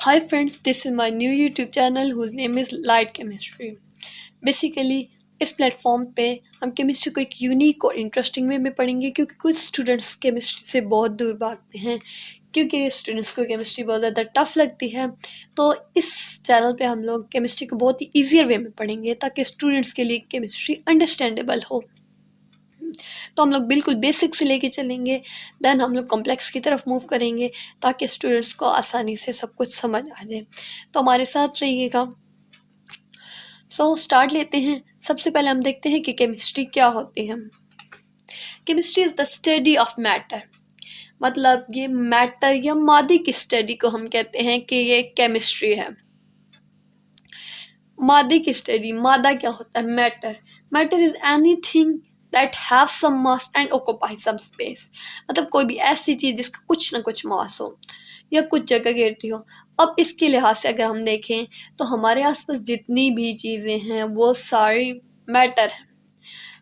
Hi friends, this is my new YouTube channel whose name is Light Chemistry. Basically इस platform पे हम chemistry को एक unique और इंटरेस्टिंग वे में पढ़ेंगे क्योंकि कुछ स्टूडेंट्स केमिस्ट्री से बहुत दूर भागते हैं क्योंकि स्टूडेंट्स को केमिस्ट्री बहुत ज़्यादा टफ लगती है। तो इस चैनल पे हम लोग केमिस्ट्री को बहुत ही ईजियर वे में पढ़ेंगे ताकि स्टूडेंट्स के लिए केमिस्ट्री अंडरस्टैंडेबल हो। तो हम लोग बिल्कुल बेसिक से लेके चलेंगे, देन हम लोग कॉम्प्लेक्स की तरफ मूव करेंगे ताकि स्टूडेंट्स को आसानी से सब कुछ समझ आ जाए। तो हमारे साथ रहिएगा। स्टार्ट लेते हैं। सबसे पहले हम देखते हैं कि केमिस्ट्री क्या होती है। Chemistry is the study of matter, मतलब ये मैटर या मादे की स्टडी को हम कहते हैं कि ये केमिस्ट्री है। मादे की स्टडी, मादा क्या होता है? Matter. Matter is anything that have some mass and occupy some space, मतलब कोई भी ऐसी चीज़ जिसका कुछ ना कुछ मास हो या कुछ जगह घेरती हो। अब इसके लिहाज से अगर हम देखें तो हमारे आसपास जितनी भी चीज़ें हैं वो सारी मैटर हैं।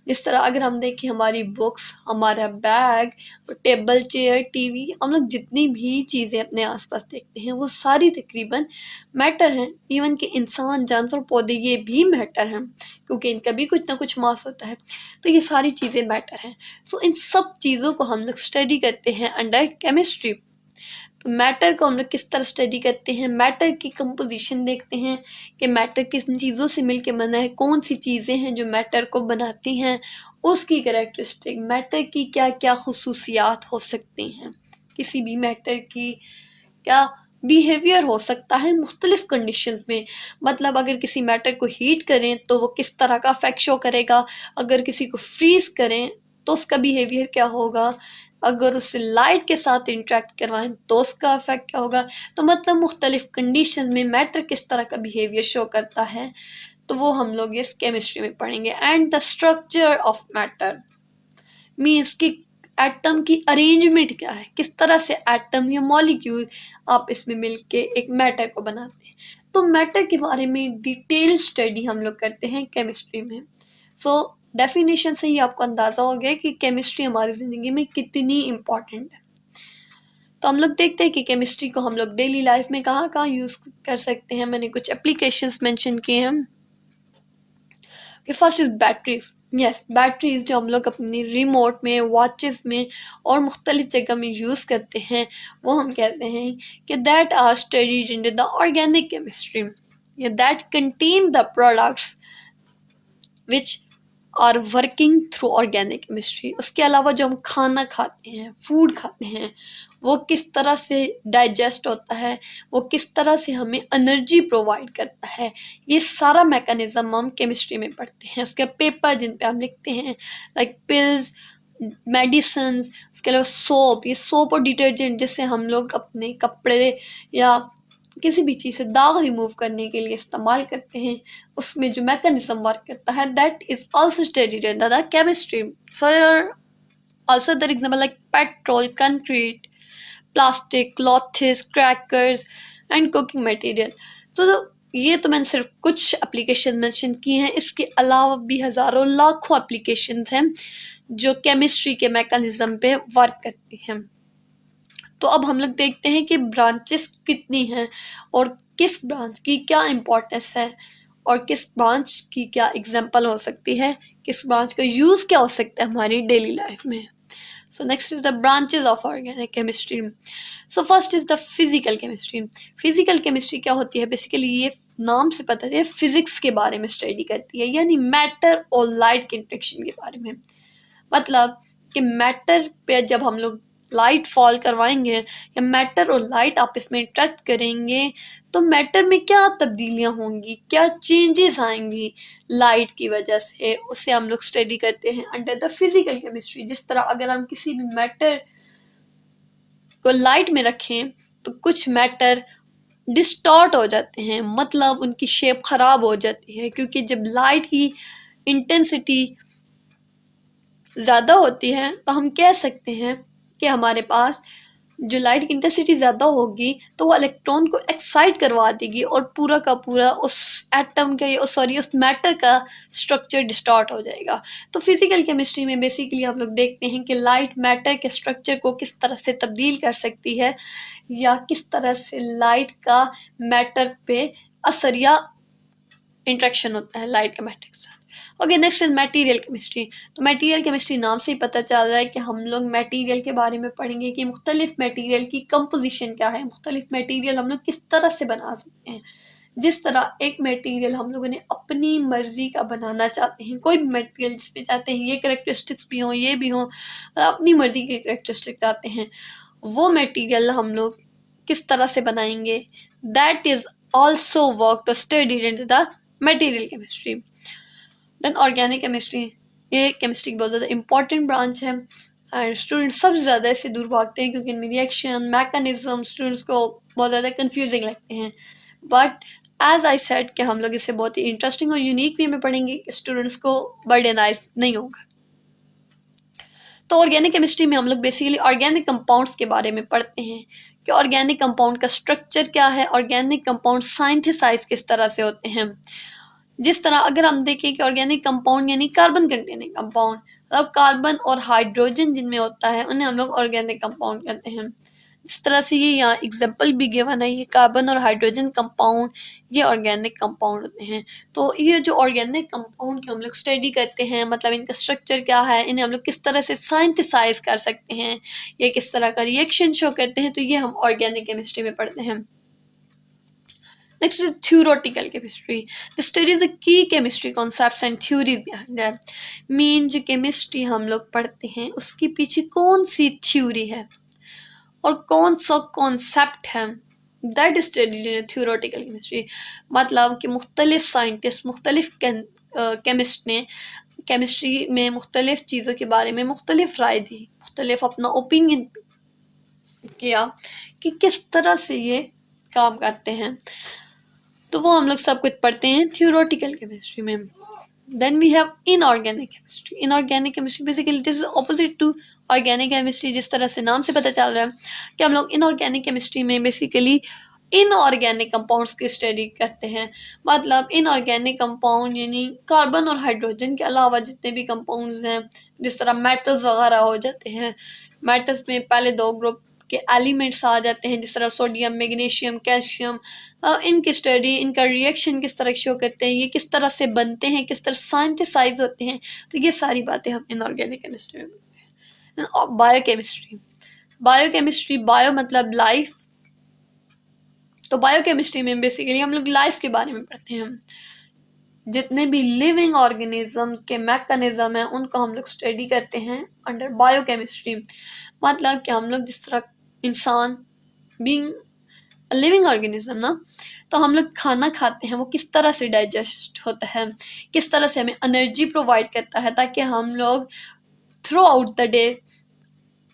जिस तरह अगर हम देखें हमारी बुक्स, हमारा बैग, टेबल, चेयर, टीवी, हम लोग जितनी भी चीज़ें अपने आसपास देखते हैं वो सारी तकरीबन मैटर हैं। इवन कि इंसान, जानवर, पौधे ये भी मैटर हैं क्योंकि इनका भी कुछ ना कुछ मास होता है। तो ये सारी चीज़ें मैटर हैं। इन सब चीज़ों को हम लोग स्टडी करते हैं अंडर केमिस्ट्री। तो मैटर को हम लोग किस तरह स्टडी करते हैं? मैटर की कंपोजिशन देखते हैं कि मैटर किन चीज़ों से मिलके बना है, कौन सी चीज़ें हैं जो मैटर को बनाती हैं, उसकी कैरेक्टरिस्टिक, मैटर की क्या क्या खुसूसियात हो सकती हैं, किसी भी मैटर की क्या बिहेवियर हो सकता है मुख्तलिफ कंडीशंस में। मतलब अगर किसी मैटर को हीट करें तो वो किस तरह का इफेक्ट शो करेगा, अगर किसी को फ्रीज करें तो उसका बिहेवियर क्या होगा, अगर उससे लाइट के साथ इंटरेक्ट करवाएं तो उसका इफेक्ट क्या होगा। तो मतलब मुख्तलिफ कंडीशन में मैटर किस तरह का बिहेवियर शो करता है, तो वो हम लोग इस केमिस्ट्री में पढ़ेंगे। And the structure of matter means कि एटम की अरेंजमेंट क्या है, किस तरह से एटम या मॉलिक्यूल आप इसमें मिलके एक मैटर को बनाते हैं। तो मैटर के बारे में डिटेल स्टडी हम लोग करते हैं केमिस्ट्री में। डेफिनेशन से ही आपको अंदाज़ा हो गया कि केमिस्ट्री हमारी ज़िंदगी में कितनी इम्पॉर्टेंट है। तो हम लोग देखते हैं कि केमिस्ट्री को हम लोग डेली लाइफ में कहाँ कहाँ यूज़ कर सकते हैं। मैंने कुछ एप्लीकेशंस मेंशन किए हैं कि first is batteries. Yes, batteries जो हम लोग अपनी रिमोट में, वॉचेस में और मुख्तलिफ जगह में यूज़ करते हैं वो हम कहते हैं कि that are studied in the organic chemistry या that contain the products which are working through organic chemistry. उसके अलावा जो हम खाना खाते हैं, फूड खाते हैं, वो किस तरह से डाइजेस्ट होता है, वो किस तरह से हमें एनर्जी प्रोवाइड करता है, ये सारा मैकेनिज्म हम केमिस्ट्री में पढ़ते हैं। उसके पेपर जिन पे हम लिखते हैं लाइक पिल्स, मेडिसिन, उसके अलावा सोप, ये सोप और डिटर्जेंट जिससे हम लोग अपने कपड़े या किसी भी चीज़ से दाग रिमूव करने के लिए इस्तेमाल करते हैं, उसमें जो मैकेनिज्म वर्क करता है that is also studied in the chemistry. Also other example like petrol, concrete, plastic, clothes, crackers and cooking material। तो ये तो मैंने सिर्फ कुछ एप्लीकेशन मेंशन की हैं, इसके अलावा भी हज़ारों लाखों एप्लीकेशंस हैं जो केमिस्ट्री के मैकेनिज्म पे वर्क करती हैं। तो अब हम लोग देखते हैं कि ब्रांचेस कितनी हैं और किस ब्रांच की क्या इम्पोर्टेंस है और किस ब्रांच की क्या एग्जाम्पल हो सकती है, किस ब्रांच का यूज़ क्या हो सकता है हमारी डेली लाइफ में। Next is the branches of organic chemistry. First is the physical chemistry. Physical chemistry क्या होती है? बेसिकली ये नाम से पता है फिजिक्स के बारे में स्टडी करती है, यानी मैटर और लाइट के इंटरेक्शन के बारे में। मतलब कि मैटर पे जब हम लोग लाइट फॉल करवाएंगे या मैटर और लाइट आपस में इंटरेक्ट करेंगे तो मैटर में क्या तब्दीलियां होंगी, क्या चेंजेस आएंगी लाइट की वजह से, उसे हम लोग स्टडी करते हैं अंडर द फिजिकल केमिस्ट्री। जिस तरह अगर हम किसी भी मैटर को लाइट में रखें तो कुछ मैटर डिस्टॉर्ट हो जाते हैं, मतलब उनकी शेप खराब हो जाती है क्योंकि जब लाइट की इंटेंसिटी ज़्यादा होती है तो हम कह सकते हैं कि हमारे पास जो लाइट की इंटेंसिटी ज़्यादा होगी तो वो इलेक्ट्रॉन को एक्साइट करवा देगी और पूरा का पूरा उस एटम का सॉरी उस मैटर का स्ट्रक्चर डिस्टॉर्ट हो जाएगा। तो फिजिकल केमिस्ट्री में बेसिकली हम लोग देखते हैं कि लाइट मैटर के स्ट्रक्चर को किस तरह से तब्दील कर सकती है या किस तरह से लाइट का मैटर पे असर या इंट्रैक्शन होता है लाइट के मैटर के साथ। Okay, next is material chemistry. तो मटेरियल केमिस्ट्री नाम से ही पता चल रहा है कि हम लोग मटेरियल के बारे में पढ़ेंगे कि मुख्तलिफ मटेरियल की कंपोजिशन क्या है, मुख्तलिफ मटेरियल हम लोग किस तरह से बना सकते हैं। जिस तरह एक मटेरियल हम लोगों ने अपनी मर्जी का बनाना चाहते हैं, कोई भी मटेरियल जिसमें चाहते हैं ये करेक्टरिस्टिक्स भी हों ये भी हों, अपनी मर्जी के करेक्टरिस्टिक्स चाहते हैं, वो मटेरियल हम लोग किस तरह से बनाएंगे, that is also work to study in the material chemistry. Then organic chemistry, ये केमिस्ट्री की बहुत ज़्यादा इंपॉर्टेंट ब्रांच है एंड स्टूडेंट सबसे ज़्यादा इससे दूर भागते हैं क्योंकि इनमें रिएक्शन मैकेनिज्म स्टूडेंट्स को बहुत ज़्यादा कंफ्यूजिंग लगते हैं। बट एज आई सेड कि हम लोग इसे बहुत ही इंटरेस्टिंग और यूनिक वे में पढ़ेंगे, स्टूडेंट्स को बर्डनाइज नहीं होगा। तो ऑर्गेनिक केमिस्ट्री में हम लोग बेसिकली ऑर्गेनिक कंपाउंड्स के बारे में पढ़ते हैं कि ऑर्गेनिक कंपाउंड का स्ट्रक्चर क्या है, ऑर्गेनिक कंपाउंड साइंथेसाइज किस तरह से होते हैं। जिस तरह अगर हम देखें कि ऑर्गेनिक कंपाउंड यानी कार्बन कंटेनिंग कंपाउंड, मतलब कार्बन और हाइड्रोजन जिनमें होता है उन्हें हम लोग ऑर्गेनिक कंपाउंड कहते हैं। जिस तरह से ये यहाँ एग्जांपल भी गिवन है, ये कार्बन और हाइड्रोजन कंपाउंड ये ऑर्गेनिक कंपाउंड होते हैं। तो ये जो ऑर्गेनिक कंपाउंड की हम लोग स्टडी करते हैं, मतलब इनका स्ट्रक्चर क्या है, इन्हें हम लोग किस तरह से साइंथिसाइज कर सकते हैं, ये किस तरह का रिएक्शन शो करते हैं, तो ये हम ऑर्गेनिक केमिस्ट्री में पढ़ते हैं। Next is theoretical chemistry. This studies the key chemistry concepts and theories behind it. Main जो केमिस्ट्री हम लोग पढ़ते हैं उसके पीछे कौन सी थ्योरी है और कौन सा कॉन्सेप्ट है, that is studied in theoretical chemistry. मतलब कि मुख्तलिफ साइंटिस्ट मुख्तलिफ केमिस्ट ने केमिस्ट्री में मुख्तलिफ चीज़ों के बारे में मुख्तलिफ राय दी, मुख्तलिफ अपना ओपिनियन किया कि किस तरह से ये काम करते हैं। तो वो हम लोग सब कुछ पढ़ते हैं थियोरेटिकल केमिस्ट्री में। Then we have inorganic chemistry. Inorganic chemistry basically this is opposite to organic chemistry. जिस तरह से नाम से पता चल रहा है कि हम लोग इनऑर्गेनिक केमिस्ट्री में बेसिकली इनऑर्गेनिक कंपाउंड्स की स्टडी करते हैं। मतलब इनऑर्गेनिक कंपाउंड यानी कार्बन और हाइड्रोजन के अलावा जितने भी कंपाउंड्स हैं, जिस तरह मेटल्स वगैरह हो जाते हैं, मेटल्स में पहले दो ग्रुप के एलिमेंट्स आ जाते हैं जिस तरह सोडियम मैग्नीशियम कैल्शियम, इनकी स्टडी इनका रिएक्शन किस तरह शो करते हैं, ये किस तरह से बनते हैं, किस तरह साइंथिसाइज होते हैं, तो ये सारी बातें हम इनऑर्गेनिक केमिस्ट्री में पढ़ते हैं। और बायोकेमिस्ट्री, बायोकेमिस्ट्री बायो मतलब लाइफ, तो बायोकेमिस्ट्री में बेसिकली हम लोग लाइफ के बारे में पढ़ते हैं। जितने भी लिविंग ऑर्गेनिज्म के मैकेनिज्म हैं उनको हम लोग स्टडी करते हैं अंडर बायोकेमिस्ट्री। मतलब कि हम लोग जिस तरह इंसान बीइंग लिविंग ऑर्गेनिज्म ना, तो हम लोग खाना खाते हैं वो किस तरह से डाइजेस्ट होता है, किस तरह से हमें एनर्जी प्रोवाइड करता है ताकि हम लोग through out the day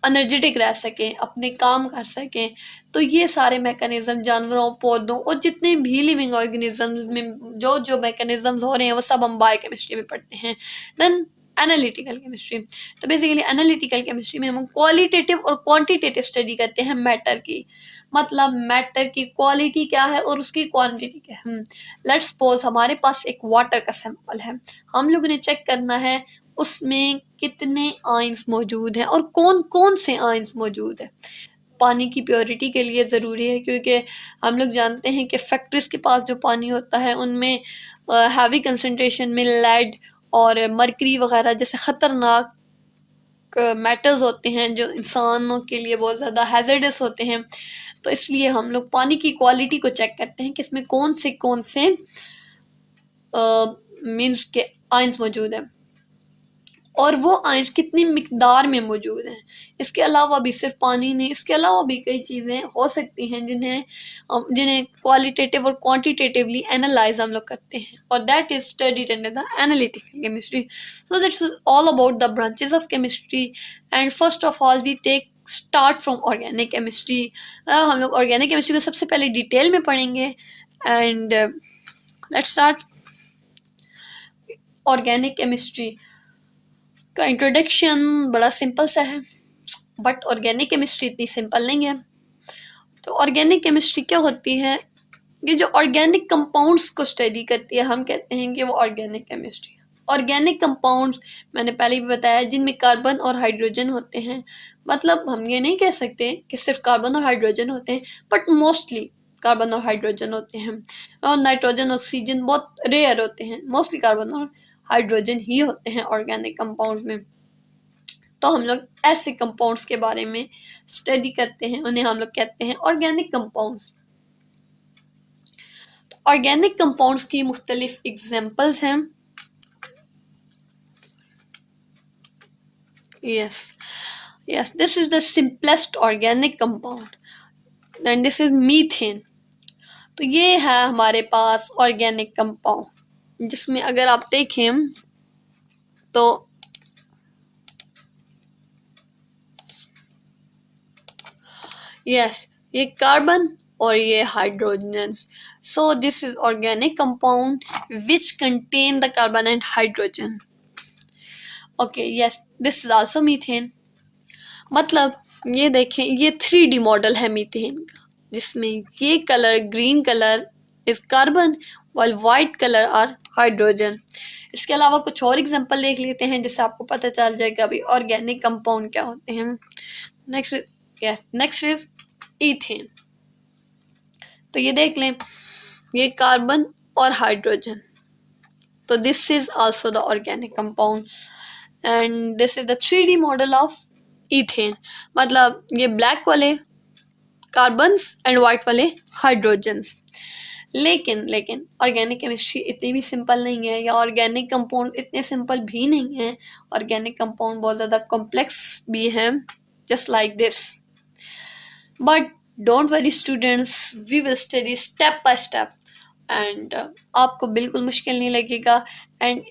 energetic रह सकें, अपने काम कर सकें। तो ये सारे मैकेनिज्म जानवरों पौधों और जितने भी लिविंग ऑर्गेनिजम्स में जो जो मैकेनिज्म्स हो रहे हैं वो सब हम बायोकेमिस्ट्री में पढ़ते हैं। देन एनालिटिकल केमिस्ट्री, तो बेसिकली एनालिटिकल केमिस्ट्री में हम क्वालिटेटिव और क्वांटिटेटिव स्टडी करते हैं मैटर की। मतलब मैटर की क्वालिटी क्या है और उसकी क्वांटिटी क्या है। लेट्स सपोज हमारे पास एक वाटर का सैंपल है, हम लोगों ने चेक करना है उसमें कितने आयंस मौजूद हैं और कौन कौन से आयंस मौजूद है। पानी की प्योरिटी के लिए ज़रूरी है क्योंकि हम लोग जानते हैं कि फैक्ट्रीज के पास जो पानी होता है उनमें हैवी कंसंट्रेशन में लेड और मरकरी वगैरह जैसे ख़तरनाक मैटर्स होते हैं जो इंसानों के लिए बहुत ज़्यादा हैजर्डस होते हैं। तो इसलिए हम लोग पानी की क्वालिटी को चेक करते हैं कि इसमें कौन से मीन्स के आयंस मौजूद हैं और वो आयंस कितनी मिकदार में मौजूद हैं। इसके अलावा भी सिर्फ पानी नहीं, इसके अलावा भी कई चीज़ें हो सकती हैं जिन्हें क्वालिटेटिव और क्वांटिटेटिवली एनालाइज हम लोग करते हैं और that is studied under the analytical chemistry. So that's all about the branches of chemistry and first of all we take start from organic chemistry. हम लोग ऑर्गेनिक केमिस्ट्री को सबसे पहले डिटेल में पढ़ेंगे and let's start. Organic chemistry का introduction बड़ा simple सा है। बट ऑर्गेनिक केमिस्ट्री इतनी सिंपल नहीं है। तो ऑर्गेनिक केमिस्ट्री क्या होती है, ये जो ऑर्गेनिक कंपाउंड्स को स्टडी करती है, हम कहते हैं कि वो ऑर्गेनिक केमिस्ट्री है। ऑर्गेनिक कंपाउंड्स मैंने पहले भी बताया जिनमें कार्बन और हाइड्रोजन होते हैं। मतलब हम ये नहीं कह सकते कि सिर्फ कार्बन और हाइड्रोजन होते हैं, बट मोस्टली कार्बन और हाइड्रोजन होते हैं। और नाइट्रोजन ऑक्सीजन बहुत रेयर होते हैं, मोस्टली कार्बन और हाइड्रोजन ही होते हैं ऑर्गेनिक कंपाउंड्स में। तो हम लोग ऐसे कंपाउंड्स के बारे में स्टडी करते हैं, उन्हें हम लोग कहते हैं ऑर्गेनिक कंपाउंड्स। ऑर्गेनिक कंपाउंड्स की मुख्तलिफ एग्जाम्पल्स हैं। yes this is the simplest organic compound, and this is methane। तो ये है हमारे पास ऑर्गेनिक कंपाउंड, जिसमें अगर आप देखें तो ये कार्बन और ये hydrogen. So this is organic compound which contain the carbon and hydrogen. Okay this is also methane. मतलब ये देखें, ये 3D मॉडल है मीथेन का, जिसमें ये colour green colour is carbon while white colour are hydrogen. इसके अलावा कुछ और एग्जांपल देख लेते हैं जिससे आपको पता चल जाएगा अभी ऑर्गेनिक कंपाउंड क्या होते हैं। Next is ethane. तो ये देख लें, ये कार्बन और हाइड्रोजन, तो this is also the organic compound and this is the 3D model of ethane. मतलब ये ब्लैक वाले कार्बन्स एंड वाइट वाले हाइड्रोजन्स। लेकिन ऑर्गेनिक केमिस्ट्री इतनी भी सिंपल नहीं है, या ऑर्गेनिक कंपाउंड इतने सिंपल भी नहीं है। ऑर्गेनिक कंपाउंड बहुत ज़्यादा कॉम्प्लेक्स भी हैं, just like this. But don't worry students, we will study step by step and आपको बिल्कुल मुश्किल नहीं लगेगा। एंड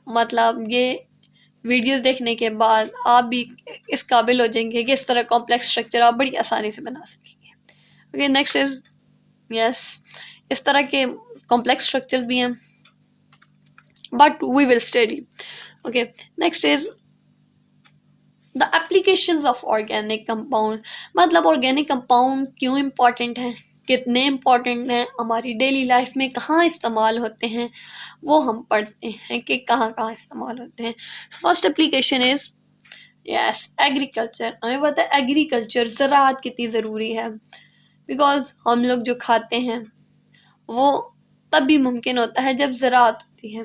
मतलब ये वीडियोस देखने के बाद आप भी इस काबिल हो जाएंगे कि इस तरह कॉम्प्लेक्स स्ट्रक्चर आप बड़ी आसानी से बना सकेंगे। ओके नेक्स्ट इज इस तरह के कॉम्प्लेक्स स्ट्रक्चर्स भी हैं, but we will study. Okay next is the applications of organic compound. मतलब ऑर्गेनिक कंपाउंड क्यों इम्पॉर्टेंट है, कितने इम्पॉर्टेंट हैं, हमारी डेली लाइफ में कहाँ इस्तेमाल होते हैं, वो हम पढ़ते हैं कि कहाँ कहाँ इस्तेमाल होते हैं। First application is agriculture. हमें पता है एग्रीकल्चर ज़राअत कितनी ज़रूरी है, बिकॉज हम लोग जो खाते हैं वो तब भी मुमकिन होता है जब ज़राअत होती है।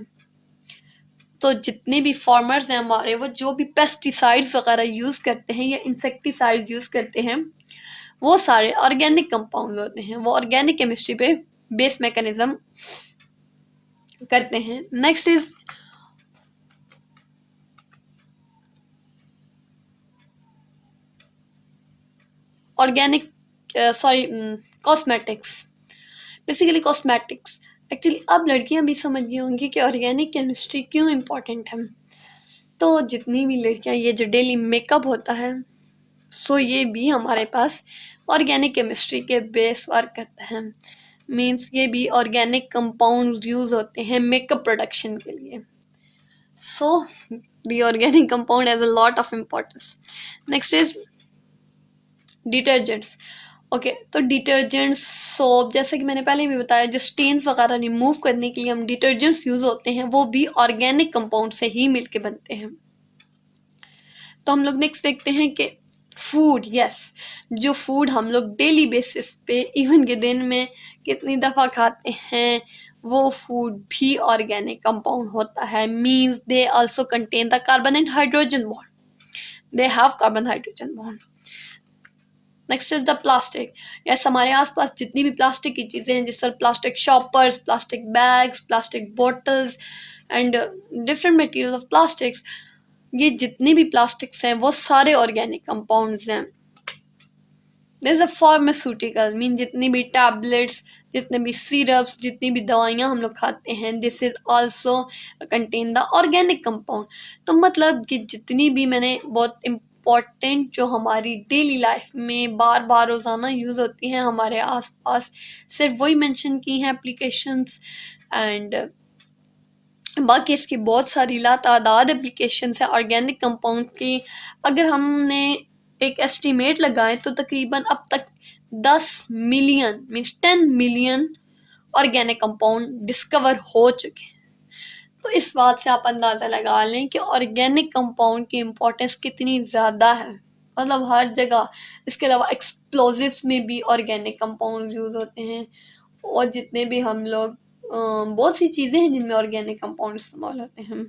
तो जितने भी फार्मर्स हैं हमारे, वो जो भी पेस्टिसाइड्स वगैरह यूज़ करते हैं या इंसेक्टिसाइड्स यूज़ करते हैं, वो सारे ऑर्गेनिक कंपाउंड होते हैं। वो ऑर्गेनिक केमिस्ट्री पे बेस मैकेनिज्म करते हैं। Next is organic cosmetics. Basically cosmetics, actually अब लड़कियां भी समझ गई होंगी कि ऑर्गेनिक केमिस्ट्री क्यों इम्पोर्टेंट है। तो जितनी भी लड़कियां, ये जो डेली मेकअप होता है, सो ये भी हमारे पास ऑर्गेनिक केमिस्ट्री के बेस वर्क करता है। मींस ये भी ऑर्गेनिक कंपाउंड्स यूज़ होते हैं मेकअप प्रोडक्शन के लिए। So the organic compound has a lot of importance. Next is detergents. Okay तो डिटर्जेंट्स, सोप, जैसे कि मैंने पहले भी बताया, जो स्टेन्स वगैरह रिमूव करने के लिए हम डिटर्जेंट्स यूज़ होते हैं, वो भी ऑर्गेनिक कंपाउंड से ही मिलके बनते हैं। तो हम लोग नेक्स्ट देखते हैं कि फूड। जो फूड हम लोग डेली बेसिस पे इवन के दिन में कितनी दफ़ा खाते हैं, वो फूड भी ऑर्गेनिक कंपाउंड होता है। Means they also contain the carbon and hydrogen bond, they have carbon hydrogen bond. Next is the plastic. हमारे आसपास जितनी भी प्लास्टिक की चीज़ें हैं, जिस तरह plastic shoppers, plastic bags, plastic bottles and different material of plastics, ये जितने भी प्लास्टिक्स हैं वो सारे ऑर्गेनिक कंपाउंड्स हैं। दिस अ फार्मास्यूटिकल, मीन जितनी भी टैबलेट्स, जितने भी सिरप्स, जितनी भी दवाइयाँ हम लोग खाते हैं, this is also contain the organic compound. तो मतलब कि जितनी भी मैंने बहुत इम्पॉर्टेंट जो हमारी डेली लाइफ में बार बार रोज़ाना यूज़ होती हैं हमारे आसपास, सिर्फ वही मेंशन की हैं एप्लीकेशंस। एंड बाकी इसकी बहुत सारी लातादाद एप्लीकेशंस है ऑर्गेनिक कंपाउंड की। अगर हमने एक एस्टिमेट लगाएं तो तकरीबन अब तक 10 million means 10 million organic compound discover हो चुके हैं। तो इस बात से आप अंदाज़ा लगा लें कि ऑर्गेनिक कंपाउंड की इम्पोर्टेंस कितनी ज़्यादा है, मतलब हर जगह। इसके अलावा एक्सप्लोजिव्स में भी ऑर्गेनिक कंपाउंड यूज़ होते हैं, और जितने भी हम लोग बहुत सी चीज़ें हैं जिनमें ऑर्गेनिक कंपाउंड इस्तेमाल होते हैं।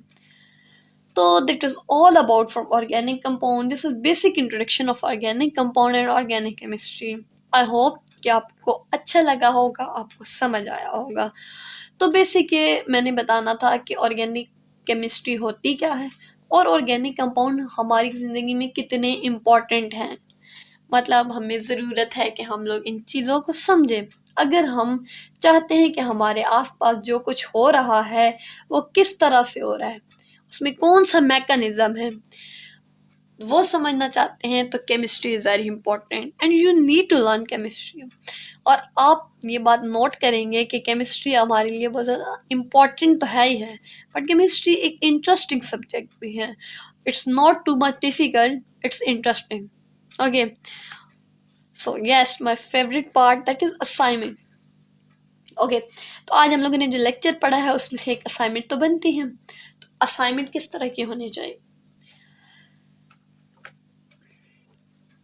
तो that is all about from organic compound. This is basic introduction of organic compound and organic chemistry. I hope कि आपको अच्छा लगा होगा, आपको समझ आया होगा। तो बेसिक ये मैंने बताना था कि ऑर्गेनिक केमिस्ट्री होती क्या है और ऑर्गेनिक कंपाउंड हमारी ज़िंदगी में कितने इम्पॉर्टेंट हैं। मतलब हमें ज़रूरत है कि हम लोग इन चीज़ों को समझें। अगर हम चाहते हैं कि हमारे आसपास जो कुछ हो रहा है वो किस तरह से हो रहा है, उसमें कौन सा मैकेनिज्म है, वो समझना चाहते हैं, तो chemistry is very important and you need to learn chemistry. और आप ये बात नोट करेंगे कि केमिस्ट्री हमारे लिए बहुत ज़्यादा इम्पॉर्टेंट तो है ही है, बट केमिस्ट्री एक इंटरेस्टिंग सब्जेक्ट भी है। It's not too much difficult, it's interesting. Okay, so yes, my favourite part that is assignment. Okay, तो आज हम लोगों ने जो लेक्चर पढ़ा है उसमें से एक असाइनमेंट तो बनती है। तो असाइनमेंट किस तरह की होनी चाहिए?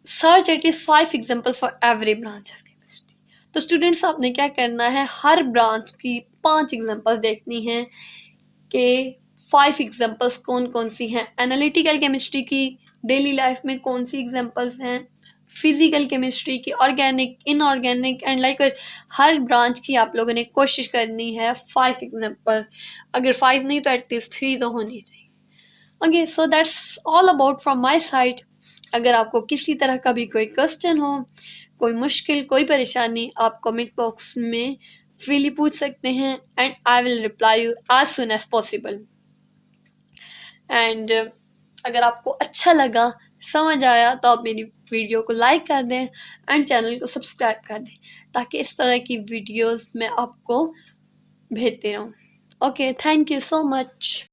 Search at least 5 example for every branch of chemistry. तो स्टूडेंट्स आपने क्या करना है, हर ब्रांच की 5 एग्जाम्पल देखनी है कि 5 एग्जाम्पल्स कौन कौन सी हैं। एनालिटिकल केमिस्ट्री की डेली लाइफ में कौन सी एग्जाम्पल्स हैं, फिजिकल केमिस्ट्री की, organic, inorganic and likewise her branch की आप लोगों ने कोशिश करनी है 5 एग्जाम्पल। अगर 5 नहीं तो एटलीस्ट 3 तो होनी चाहिए। Okay, so that's all about from my side. अगर आपको किसी तरह का भी कोई क्वेश्चन हो, कोई मुश्किल, कोई परेशानी, आप कमेंट बॉक्स में फ्रीली पूछ सकते हैं and I will reply you as soon as possible. And अगर आपको अच्छा लगा, समझ आया, तो आप मेरी वीडियो को लाइक कर दें एंड चैनल को सब्सक्राइब कर दें, ताकि इस तरह की वीडियोस मैं आपको भेजते रहूँ। Okay, thank you so much.